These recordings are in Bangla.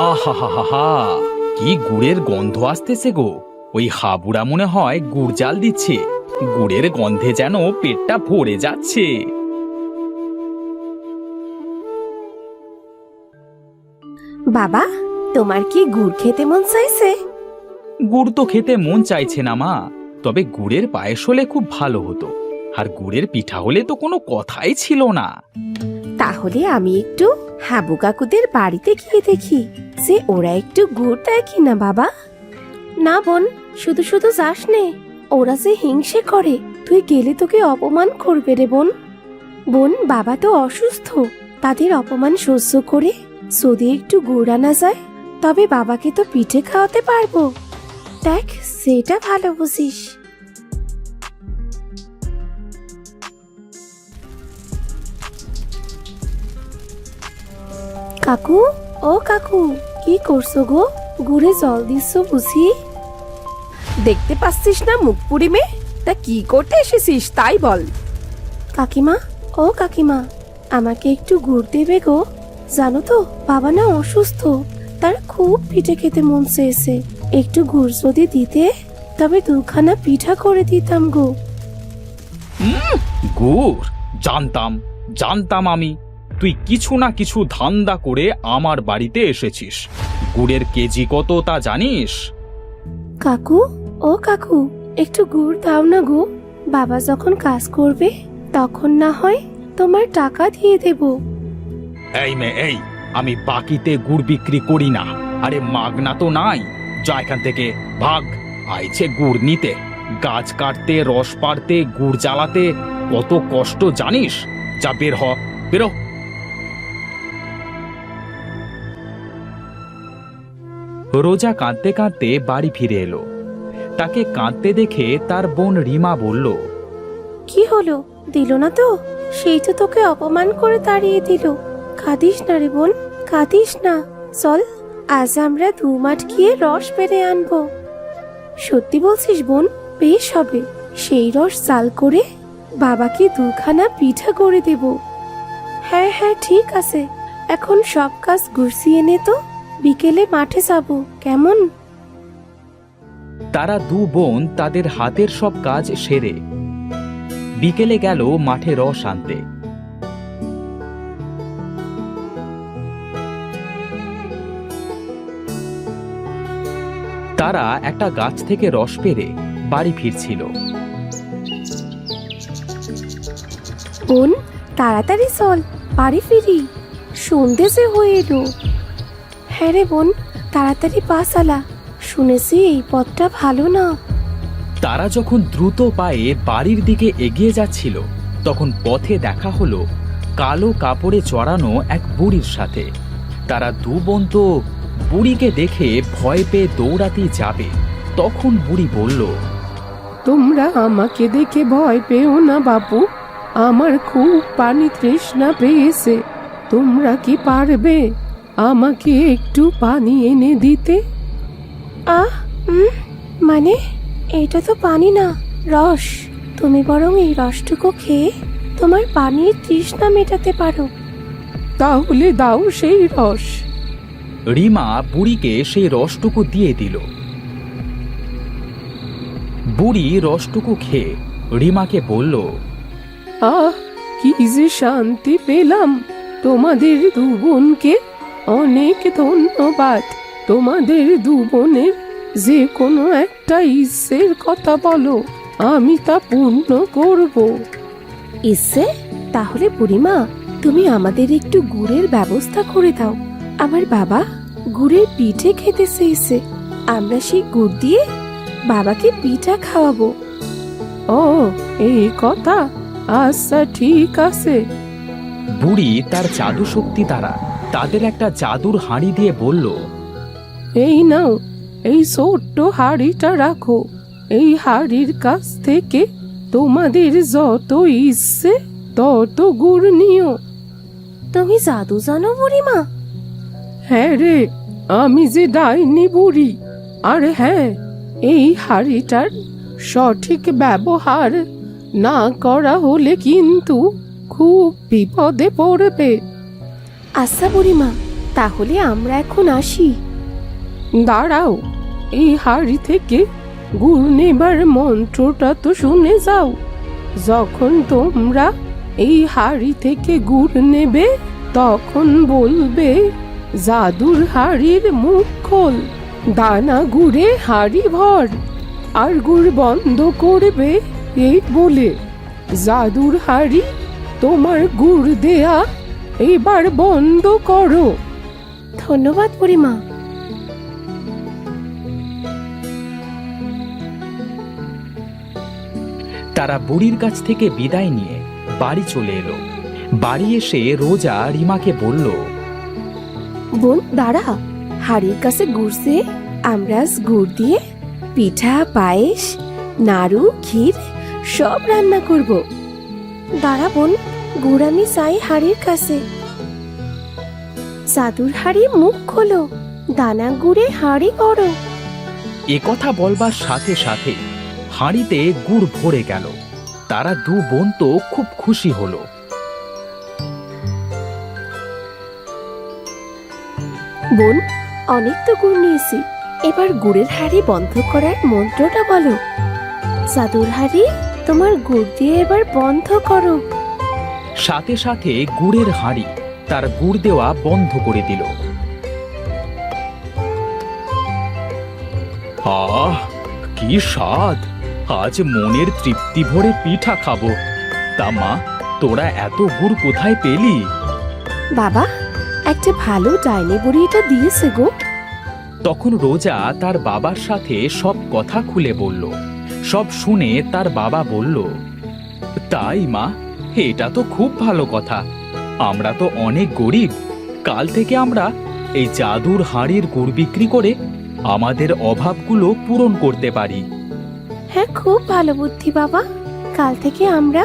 আহা হা হা হা, কি গুড়ের গন্ধ আসতেছে গো। ওই হাবুড়া মনে হয় গুড় জাল দিচ্ছে। গুড়ের গন্ধে যেন পেটটা ভরে যাচ্ছে। বাবা, তোমার কি গুড় খেতে মন চাইছে? গুড় তো খেতে মন চাইছে না মা, তবে গুড়ের পায়েস হলে খুব ভালো হতো। আর গুড়ের পিঠা হলে তো কোনো কথাই ছিল না। তাহলে আমি একটু হাবু কাকুদের বাড়িতে গিয়ে দেখি যে ওরা একটু গুড় দেয় কিনা। বাবা, না বোন, শুধু শুধু যাস নে। ওরা যে হিংসে করে, তুই গেলে তোকে অপমান করবে রে বোন। বোন, বাবা তো অসুস্থ, তাদের অপমান সহ্য করে যদি একটু গুড় আনা যায় তবে বাবাকে তো পিঠে খাওয়াতে পারবো। দেখ, সেটা ভালো বুঝিস। কাকু, ও কাকু, কি করছো গো? গুড়ে জল দিচ্ছ বুঝি? দেখতে পাচ্ছিস না মুখ পুরি মেয়ে? তা কি করতে এসেছিস তাই বল। কাকিমা, ও কাকিমা, আমাকে একটু গুড় দেবে গো? জানো তো, বাবা না অসুস্থ, তার খুব পিঠে খেতে মন চেয়েছে। একটু গুড় যদি দিতে তবে দুখানা পিঠা করে দিতাম গো। গুড়? জানতাম জানতাম আমি তুই কিছু না কিছু ধান্দা করে আমার বাড়িতে এসেছিস। গুড়ের কেজি কত তা জানিস? কাকু, ও কাকু, একটু গুড় দাও না গো। বাবা যখন কাজ করবে তখন না হয় তোমার টাকা দিয়ে দেব। এই মেয়ে, এই, আমি বাকিতে গুড় বিক্রি করি না। আরে মাগনা তো নাই, যা এখান থেকে ভাগ। আইছে গুড় নিতে। গাছ কাটতে, রস পাড়তে, গুড় জ্বালাতে কত কষ্ট জানিস? যা বের হ, বেরো। রোজা কাঁদতে কাঁদতে বাড়ি ফিরে এলো। তাকে কাঁদতে দেখে তার বোন রিমা বলল, কি হলো, দিল না তো? সেই তো তোকে অপমান করে তাড়িয়ে দিল। কাঁদিস না রে বোন, কাঁদিস না। চল, আজ আমরা 2 মাঠ গিয়ে রস পেরে আনবো। সত্যি বলছিস বোন? বেশ হবে। সেই রস চাল করে বাবাকে 2খানা পিঠা করে দেব। হ্যাঁ হ্যাঁ, ঠিক আছে। এখন সব কাজ গুছিয়ে নে তো, বিকেলে মাঠে যাব, কেমন? তারা 2 বোন তাদের হাতের সব কাজ সেরে বিকেলে গেল মাঠে রস আনতে। তারা একটা গাছ থেকে রস পেরে বাড়ি ফিরছিল। বোন, তাড়াতাড়ি চল, বাড়ি ফিরি, সন্ধে যে হয়ে এলো। হ্যাঁ রে বোন, তাড়াতাড়ি পা চালা, শুনেছি এই পথটা ভালো না। তারা যখন দ্রুত পায়ে বাড়ির দিকে এগিয়ে যাচ্ছিল তখন পথে দেখা হলো কালো কাপড়ে জড়ানো এক বুড়ির সাথে। তারা 2 বোন তো বুড়িকে দেখে ভয় পেয়ে দৌড়াতে যাবে, তখন বুড়ি বলল, তোমরা আমাকে দেখে ভয় পেও না বাপু, আমার খুব পানি তৃষ্ণা পেয়েছে। তোমরা কি পারবে আমাকে একটু পানি এনে দিতে? আহ, মানে এটা তো পানি না, রস। তুমি বরং এই রসটুকু খেয়ে তোমার পানির তৃষ্ণা মেটাতে পারো। তাহলে দাও সেই রস। রিমা বুড়িকে সেই রসটুকু দিয়ে দিল। বুড়ি রসটুকু খেয়ে রিমাকে বলল, আহ, কি যে শান্তি পেলাম। তোমাদের 2 বোনকে অনেক ধন্যবাদ। তোমাদের 2 বোনের যে কোনো একটা ইচ্ছের কথা বলো, আমি তা পূর্ণ করব। ইচ্ছে? তাহলে বুড়িমা, তুমি আমাদের একটু গুড়ের ব্যবস্থা করে দাও। আমার বাবা গুড়ের পিঠে খেতে চেয়েছে, আমরা সেই গুড় দিয়ে বাবাকে পিঠা খাওয়াবো। ও, এই কথা, আচ্ছা ঠিক আছে। বুড়ি তার জাদু শক্তি দ্বারা তাদের একটা জাদুর হাঁড়ি দিয়ে বলল, এই নাও, এই ছোট্ট হাঁড়িটা রাখো। এই হাঁড়ির কাছ থেকে তোমাদের যত ইচ্ছে তত গুড় নিও। তুমি জাদু জানো বুড়িমা? হ্যাঁ রে, আমি যে ডাইনি বুড়ি। আর হ্যাঁ, এই হাঁড়িটার সঠিক ব্যবহার না করা হলে কিন্তু খুব বিপদে পড়বে। আচ্ছা বুড়িমা, তাহলে আমরা এখন আসি। দাঁড়াও, এই হাড়ি থেকে গুড় নেবার মন্ত্রটা তো শুনে যাও। যখন তোমরা এই হাড়ি থেকে গুড় নেবে তখন বলবে, জাদুর হাড়ির মুখ খোল, দানা গুড়ে হাড়ি ভর। আর গুড় বন্ধ করবে এই বলে, জাদুর হাড়ি তোমার গুড় দেয়া এবার বন্ধ করো। ধন্যবাদ বুড়িমা। তারা বুড়ির কাছ থেকে বিদায় নিয়ে বাড়ি চলে এলো। বাড়ি এসে রোজা রিমাকে বলল, বোন দাঁড়া, হাড়ির কাছে গুড়ছে, আমরা আজ গুড় দিয়ে পিঠা, পায়েস, নাড়ু, ক্ষীর সব রান্না করব। দাঁড়া বোন, গুড় আমি চাই হাড়ির কাছে। জাদুর হাড়ি মুখ খোলো, দানা গুড়ে হাড়ি করো। এ কথা বলবার সাথে সাথে হাঁড়িতে গুড় ভরে গেল। তারা দু বোন তো খুব খুশি হলো। বোন, অনেক তো গুড় নিয়েছি, এবার গুড়ের হাড়ি বন্ধ করার মন্ত্রটা বলো। জাদুর হাড়ি তোমার গুড় দিয়ে এবার বন্ধ করো। সাথে সাথে গুড়ের হাঁড়ি তার গুড় দেওয়া বন্ধ করে দিল। আহ, কি স্বাদ! আজ মনের তৃপ্তি ভরে পিঠা খাবো। তা মা, তোরা এত গুড় কোথায় পেলি? বাবা, একটা ভালো ডাইনি বুড়ি এটা দিয়েছে গো। তখন রোজা তার বাবার সাথে সব কথা খুলে বলল। সব শুনে তার বাবা বলল, তাই মা, এটা তো খুব ভালো কথা। আমরা তো অনেক গরিব, কাল থেকে আমরা এই জাদুর হাঁড়ির গুড় বিক্রি করে আমাদের অভাবগুলো পূরণ করতে পারি। হ্যাঁ, খুব ভালো বুদ্ধি বাবা। কাল থেকে আমরা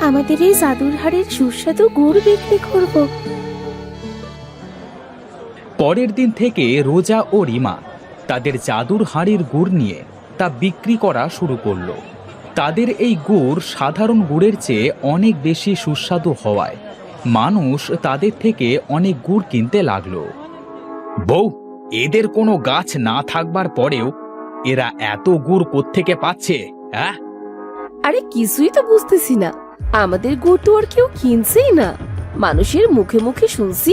আমাদের এই জাদুর হাড়ির সুস্বাদু গুড় বিক্রি করব। পরের দিন থেকে রোজা ও রিমা তাদের জাদুর হাঁড়ির গুড় নিয়ে তা বিক্রি করা শুরু করলো। তাদের এই গুড় সাধারণ গুড়ের চেয়ে অনেক বেশি সুস্বাদু হওয়ায় মানুষ তাদের থেকে অনেক গুড় কিনতে লাগলো। বউ, এদের কোনো গাছ না থাকবার পরেও এরা এত গুড় কোত্থেকে পাচ্ছে? হ্যাঁ, আরে কিছুই তো বুঝতেছি না। আমাদের গুড় তো আর কেউ কিনছেই না। মানুষের মুখে মুখে শুনছি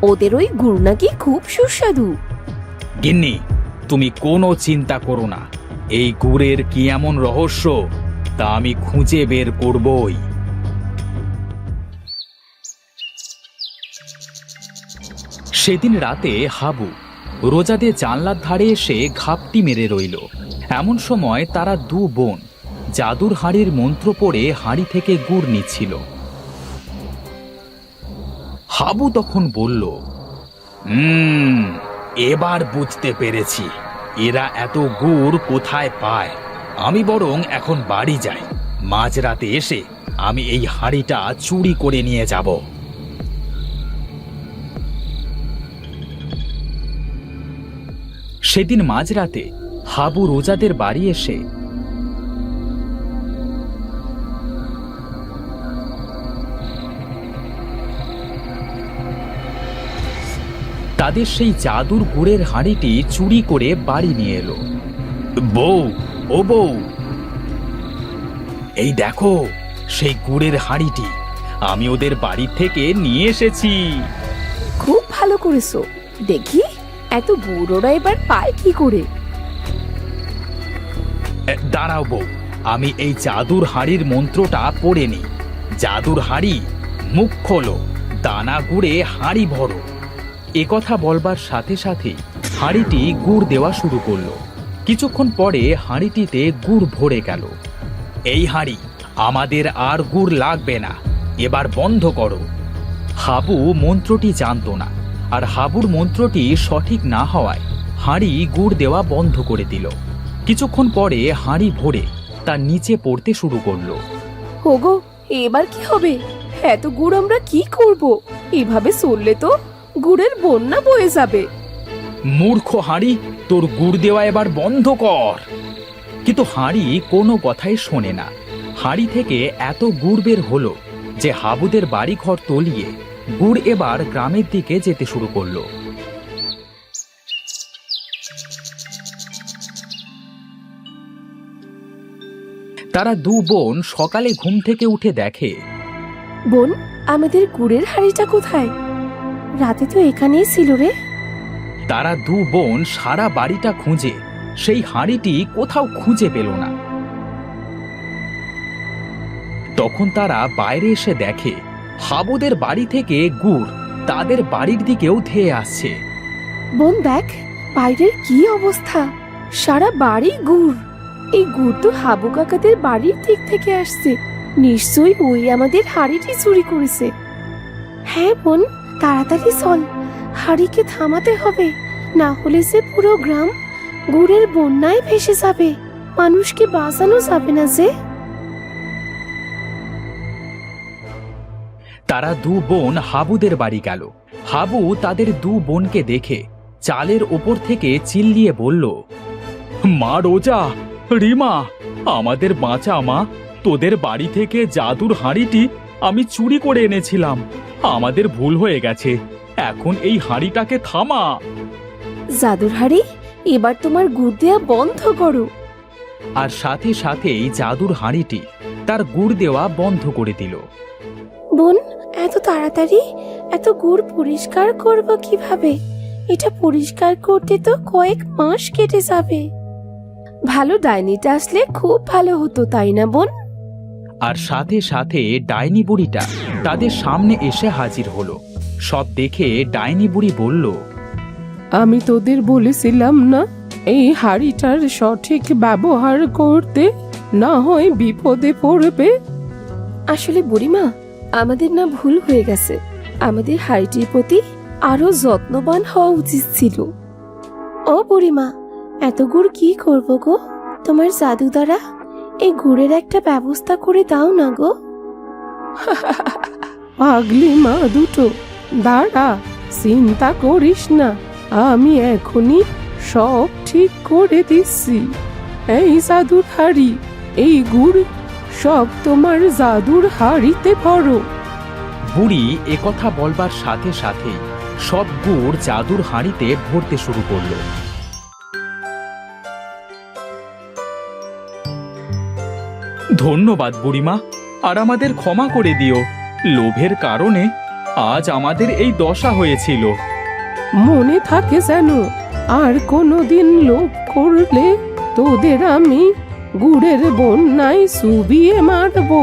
ওদের ওই গুড় নাকি খুব সুস্বাদু। গিন্নি, তুমি কোনো চিন্তা করো না। এই গুড়ের কি এমন রহস্য তা আমি খুঁজে বের করবই। সেদিন রাতে হাবু রোজাদের জানলার ধারে এসে ঘাপটি মেরে রইল। এমন সময় তারা দু বোন জাদুর হাঁড়ির মন্ত্র পড়ে হাঁড়ি থেকে গুড় নিচ্ছিল। হাবু তখন বলল, এবার বুঝতে পেরেছি এরা এত গুড় কোথায় পায়। আমি বরং এখন বাড়ি যাই, মাঝরাতে এসে আমি এই হাঁড়িটা চুরি করে নিয়ে যাব। সেদিন মাঝরাতে হাবু রোজাদের বাড়ি এসে তাদের সেই জাদুর গুড়ের হাঁড়িটি চুরি করে বাড়ি নিয়ে এলো। বউ, ও বউ, এই দেখো সেই গুড়ের হাঁড়িটি আমি ওদের বাড়ি থেকে নিয়ে এসেছি। খুব ভালো করেছো। দেখি এত বুড়োরা এবার পায় কি করে। দাঁড়াও বউ, আমি এই জাদুর হাঁড়ির মন্ত্রটা পড়ে নি। জাদুর হাঁড়ি মুখ খোলো, দানা গুড়ে হাঁড়ি ভরো। এ কথা বলবার সাথে সাথেই হাঁড়িটি গুড় দেওয়া শুরু করলো। কিছুক্ষণ পরে হাঁড়িটিতে গুড় ভরে গেল। এই হাঁড়ি আমাদের আর গুড় লাগবে না, এবার বন্ধ করো। হাবু মন্ত্রটি জানতো না, আর হাবুর মন্ত্রটি সঠিক না হওয়ায় হাঁড়ি গুড় দেওয়া বন্ধ করে দিল। কিছুক্ষণ পরে হাঁড়ি ভরে তার নিচে পড়তে শুরু করলো। ওগো, এবার কি হবে? এত গুড় আমরা কি করব? এভাবে চললে তো গুড়ের বন্যা বয়ে যাবে। মূর্খ হাঁড়ি, তোর গুড় দেওয়া এবার বন্ধ কর। কিন্তু হাঁড়ি কোনো কথাই শোনে না। হাঁড়ি থেকে এত গুড় বের হলো যে হাবুদের বাড়িঘর তলিয়ে গুড় এবার গ্রামের দিকে যেতে শুরু করলো। তারা দু বোন সকালে ঘুম থেকে উঠে দেখে বোন, আমাদের গুড়ের হাড়িটা কোথায়? রাতে তো এখানেই ছিল রে। তারা দু বোন সারা বাড়িটা খুঁজে সেই হাঁড়িটি কোথাও খুঁজে পেল না। তখন তারা বাইরে এসে দেখে হাবুদের বাড়ি থেকে গুড় তাদের বাড়ির দিকেও ধেয়ে আসছে। বোন দেখ, বাইরের কি অবস্থা, সারা বাড়ি গুড়। এই গুড় তো হাবু কাকাদের বাড়ির দিক থেকে আসছে। নিশ্চয়ই ওই আমাদের হাড়িটি চুরি করেছে। হ্যাঁ বোন, তাড়াতাড়ি চল, হাড়িকে থামাতে হবে, না হলে সে পুরো গ্রাম গুড়ের বন্যায় ভেসে যাবে, মানুষকে বাঁচানো যাবে না যে। তারা দু বোন হাবুদের বাড়ি গেল। হাবু তাদের দু বোনকে দেখে চালের ওপর থেকে চিল্লিয়ে বলল, মা রোজা, রিমা, আমাদের বাঁচা মা। তোদের বাড়ি থেকে জাদুর হাঁড়িটি আমি চুরি করে এনেছিলাম। আমাদের ভুল হয়ে গেছে, এখন এই হাঁড়িটাকে থামা। জাদুর হাড়ি, এবার তোমার গুড় দেয়া বন্ধ করো। আর সাথে সাথেই জাদুর হাঁড়িটি তার গুড় দেওয়া বন্ধ করে দিল। বোন, এত তাড়াতাড়ি এত গুড় পরিষ্কার করব কিভাবে? এটা পরিষ্কার করতে তো কয়েক মাস কেটে যাবে। ভালো ডাইনিটা আসলে খুব ভালো হতো, তাই না বোন? আর সাথে সাথে ডাইনি বুড়িটা তাদের সামনে এসে হাজির হলো। সব দেখে ডাইনি বুড়ি বলল, আমি তোদের বলেছিলাম না এই হাড়িটার সঠিক ব্যবহার করতে, না হয় বিপদে পড়বে। আসলে বুড়িমা, আমাদের না ভুল হয়ে গেছে। আমাদের হাড়িটির প্রতি আরো যত্নবান হওয়া উচিত ছিল। ও বুড়িমা, এত গুড় কি করব গো? তোমার জাদু দ্বারা এই গুড়ের একটা ব্যবস্থা করে দাও না গো। পাগলি মা দুটো, দাঁড়া, চিন্তা করিস না, আমি এখনই সব ঠিক করে দিচ্ছি। এই জাদুর হাড়ি, এই গুড় সব তোমার জাদুর হাড়িতে ভরো। বুড়ি একথা বলবার সাথে সাথেই সব গুড় জাদুর হাঁড়িতে ভরতে শুরু করলো। ধন্যবাদ বুড়িমা, আর আমাদের ক্ষমা করে দিও। লোভের কারণে আজ আমাদের এই দশা হয়েছিল। মনে থাকে যেন, আর কোনোদিন লোভ করলে তোদের আমি গুড়ের বন্যায় চুবিয়ে মারবো।